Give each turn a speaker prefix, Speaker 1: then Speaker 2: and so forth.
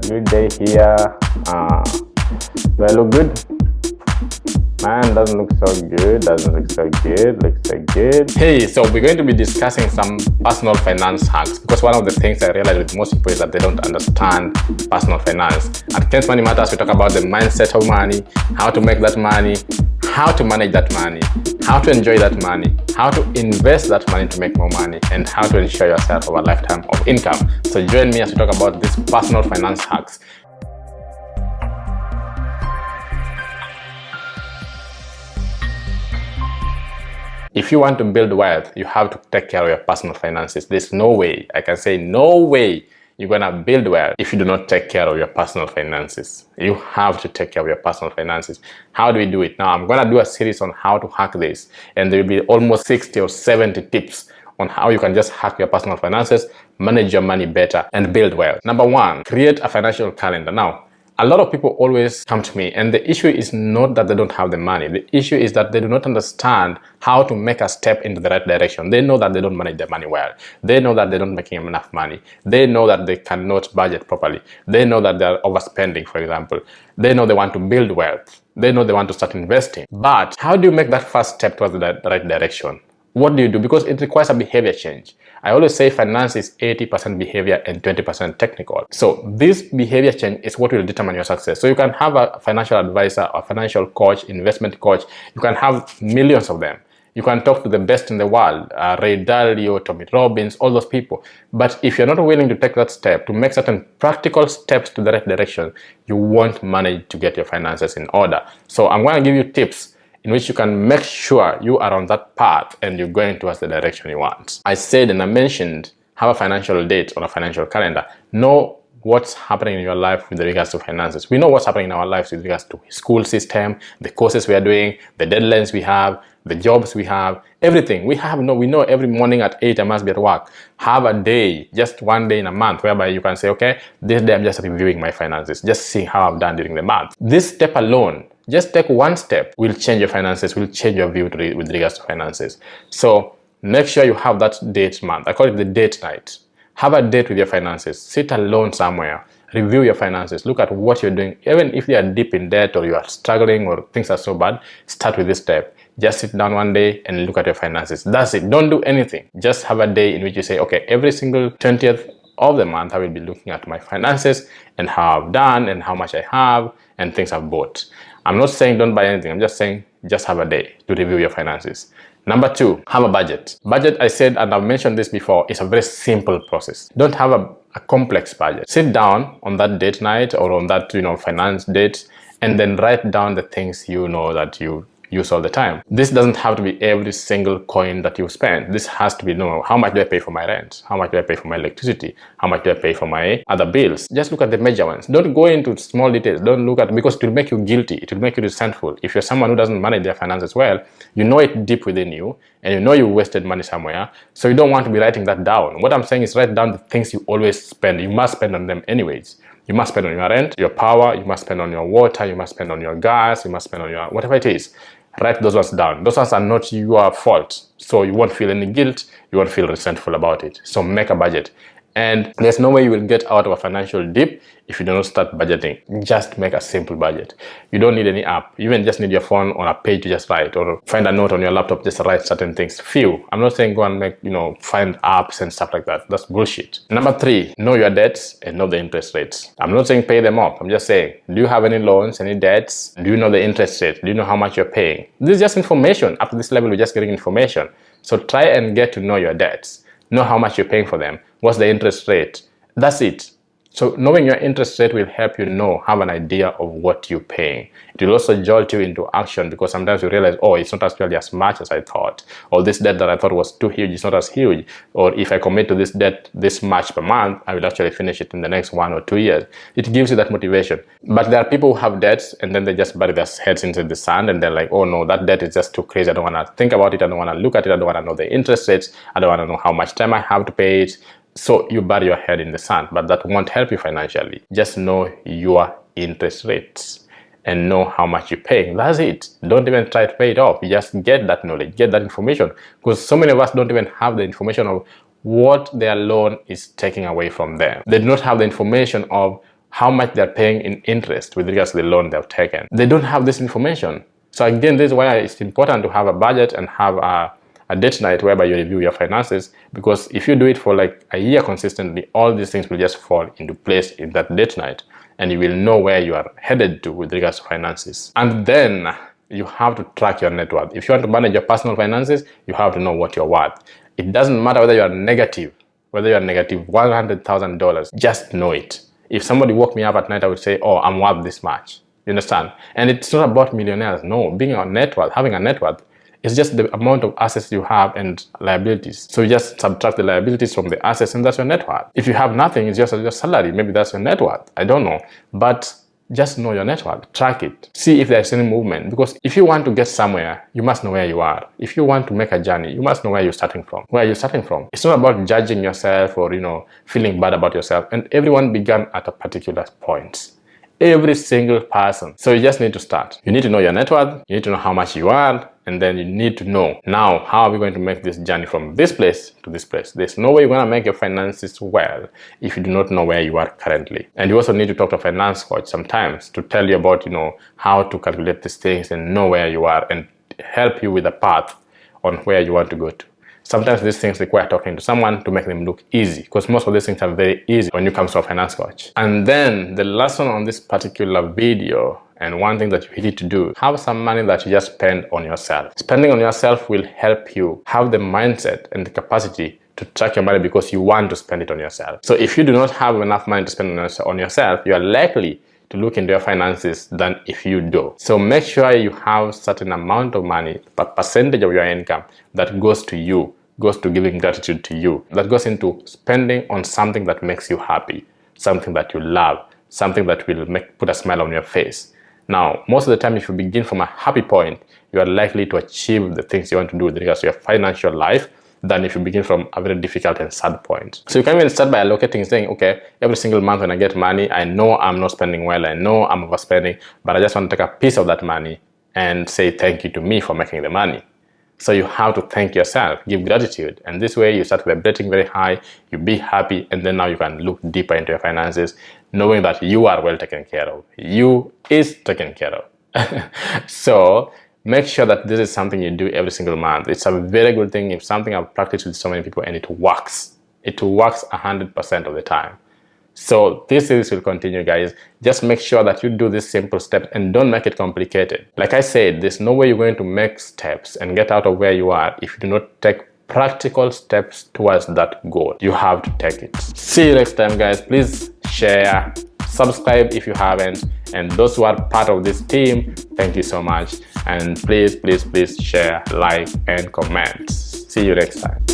Speaker 1: Good day here. Do I look good? Man, doesn't look so good. Doesn't look so good. Looks so good. Hey, so we're going to be discussing some personal finance hacks, because one of the things I realize with most people is that they don't understand personal finance. At Kenneth Money Matters, we talk about the mindset of money, how to make that money, how to manage that money, how to enjoy that money, how to invest that money to make more money, and how to ensure yourself of a lifetime of income. So join me as we talk about these personal finance hacks. If you want to build wealth, you have to take care of your personal finances. There's no way, I can say no way, you're gonna build wealth if you do not take care of your personal finances. You have to take care of your personal finances. How do we do it? Now, I'm gonna do a series on how to hack this, and there will be almost 60 or 70 tips on how you can just hack your personal finances, manage your money better, and build wealth. Number one, create a financial calendar. Now, a lot of people always come to me, and the issue is not that they don't have the money. The issue is that they do not understand how to make a step into the right direction. They know that they don't manage their money well. They know that they don't make enough money. They know that they cannot budget properly. They know that they are overspending, for example. They know they want to build wealth. They know they want to start investing. But how do you make that first step towards the right direction? What do you do? Because it requires a behavior change. I always say finance is 80% behavior and 20% technical. So this behavior change is what will determine your success. So you can have a financial advisor or financial coach, investment coach. You can have millions of them. You can talk to the best in the world, Ray Dalio, Tommy Robbins, all those people. But if you're not willing to take that step, to make certain practical steps to the right direction, you won't manage to get your finances in order. So I'm going to give you tips in which you can make sure you are on that path and you're going towards the direction you want. I said and I mentioned, have a financial date on a financial calendar. Know what's happening in your life with regards to finances. We know what's happening in our lives with regards to school system, the courses we are doing, the deadlines we have, the jobs we have, everything. We know every morning at 8 I must be at work. Have a day, just one day in a month, whereby you can say, okay, this day I'm just reviewing my finances, just seeing how I've done during the month. This step alone, just take one step, will change your finances, will change your view with regards to finances. So make sure you have that date month. I call it the date night. Have a date with your finances. Sit alone somewhere. Review your finances. Look at what you're doing. Even if you are deep in debt or you are struggling or things are so bad, start with this step. Just sit down one day and look at your finances. That's it. Don't do anything. Just have a day in which you say, okay, every single 20th of the month, I will be looking at my finances and how I've done and how much I have and things I've bought. I'm not saying don't buy anything. I'm just saying just have a day to review your finances. Number two, have a budget. Budget, I said, and I've mentioned this before, is a very simple process. Don't have a complex budget. Sit down on that date night or on that finance date and then write down the things you know that you use all the time. This doesn't have to be every single coin that you spend. This has to be, how much do I pay for my rent? How much do I pay for my electricity? How much do I pay for my other bills? Just look at the major ones. Don't go into small details. Don't look at, because it will make you guilty. It will make you resentful. If you're someone who doesn't manage their finances well, you know it deep within you, and you know you wasted money somewhere, so you don't want to be writing that down. What I'm saying is write down the things you always spend. You must spend on them anyways. You must spend on your rent, your power, you must spend on your water, you must spend on your gas, you must spend on your whatever it is. Write those ones down. Those ones are not your fault. So you won't feel any guilt. You won't feel resentful about it. So make a budget. And there's no way you will get out of a financial dip if you do not start budgeting. Just make a simple budget. You don't need any app. You even just need your phone on a page to just write, or find a note on your laptop, just write certain things. Few. I'm not saying go and make, find apps and stuff like that. That's bullshit. Number three, know your debts and know the interest rates. I'm not saying pay them off. I'm just saying, do you have any loans, any debts? Do you know the interest rate? Do you know how much you're paying? This is just information. Up to this level, we're just getting information. So try and get to know your debts. Know how much you're paying for them. What's the interest rate? That's it. So knowing your interest rate will help you have an idea of what you're paying. It will also jolt you into action, because sometimes you realize, oh, it's not actually as much as I thought. Or this debt that I thought was too huge is not as huge. Or if I commit to this debt this much per month, I will actually finish it in the next 1 or 2 years. It gives you that motivation. But there are people who have debts and then they just bury their heads into the sand and they're like, oh no, that debt is just too crazy. I don't want to think about it. I don't want to look at it. I don't want to know the interest rates. I don't want to know how much time I have to pay it. So you bury your head in the sand, but that won't help you financially. Just know your interest rates and know how much you're paying. That's it. Don't even try to pay it off. You just get that knowledge, get that information, because so many of us don't even have the information of what their loan is taking away from them. They do not have the information of how much they're paying in interest with regards to the loan they've taken. They don't have this information. So again, this is why it's important to have a budget and have a date night whereby you review your finances, because if you do it for like a year consistently, all these things will just fall into place in that date night, and you will know where you are headed to with regards to finances. And then you have to track your net worth. If you want to manage your personal finances, you have to know what you're worth. It doesn't matter whether you're negative, whether you're negative $100,000, just know it. If somebody woke me up at night, I would say, oh, I'm worth this much. You understand? And it's not about millionaires. No, being a net worth, having a net worth, it's just the amount of assets you have and liabilities. So you just subtract the liabilities from the assets, and that's your net worth. If you have nothing, it's just your salary. Maybe that's your net worth. I don't know. But just know your net worth. Track it. See if there's any movement. Because if you want to get somewhere, you must know where you are. If you want to make a journey, you must know where you're starting from. Where are you starting from? It's not about judging yourself or, feeling bad about yourself. And everyone began at a particular point. Every single person. So you just need to start. You need to know your net worth. You need to know how much you are. And then you need to know, now, how are we going to make this journey from this place to this place? There's no way you're going to make your finances well if you do not know where you are currently. And you also need to talk to a finance coach sometimes to tell you about, how to calculate these things and know where you are and help you with a path on where you want to go to. Sometimes these things require talking to someone to make them look easy, because most of these things are very easy when you come to a finance coach. And then the lesson on this particular video, and one thing that you need to do, have some money that you just spend on yourself. Spending on yourself will help you have the mindset and the capacity to track your money, because you want to spend it on yourself. So if you do not have enough money to spend on yourself, you are likely to look into your finances than if you do. So make sure you have certain amount of money, a percentage of your income that goes to you, goes to giving gratitude to you, that goes into spending on something that makes you happy, something that you love, something that will put a smile on your face. Now, most of the time, if you begin from a happy point, you are likely to achieve the things you want to do with regards to your financial life than if you begin from a very difficult and sad point. So you can even start by allocating, saying, okay, every single month when I get money, I know I'm not spending well, I know I'm overspending, but I just want to take a piece of that money and say thank you to me for making the money. So you have to thank yourself, give gratitude, and this way you start vibrating very high, you be happy, and then now you can look deeper into your finances, knowing that you are well taken care of. You is taken care of. So make sure that this is something you do every single month. It's a very good thing. It's something I've practiced with so many people, and it works. It works 100% of the time. So this series will continue, guys. Just make sure that you do this simple step and don't make it complicated. Like I said, there's no way you're going to make steps and get out of where you are if you do not take practical steps towards that goal. You have to take it. See you next time, guys. Please share, subscribe if you haven't, and those who are part of this team, thank you so much. And please share, like, and comment. See you next time.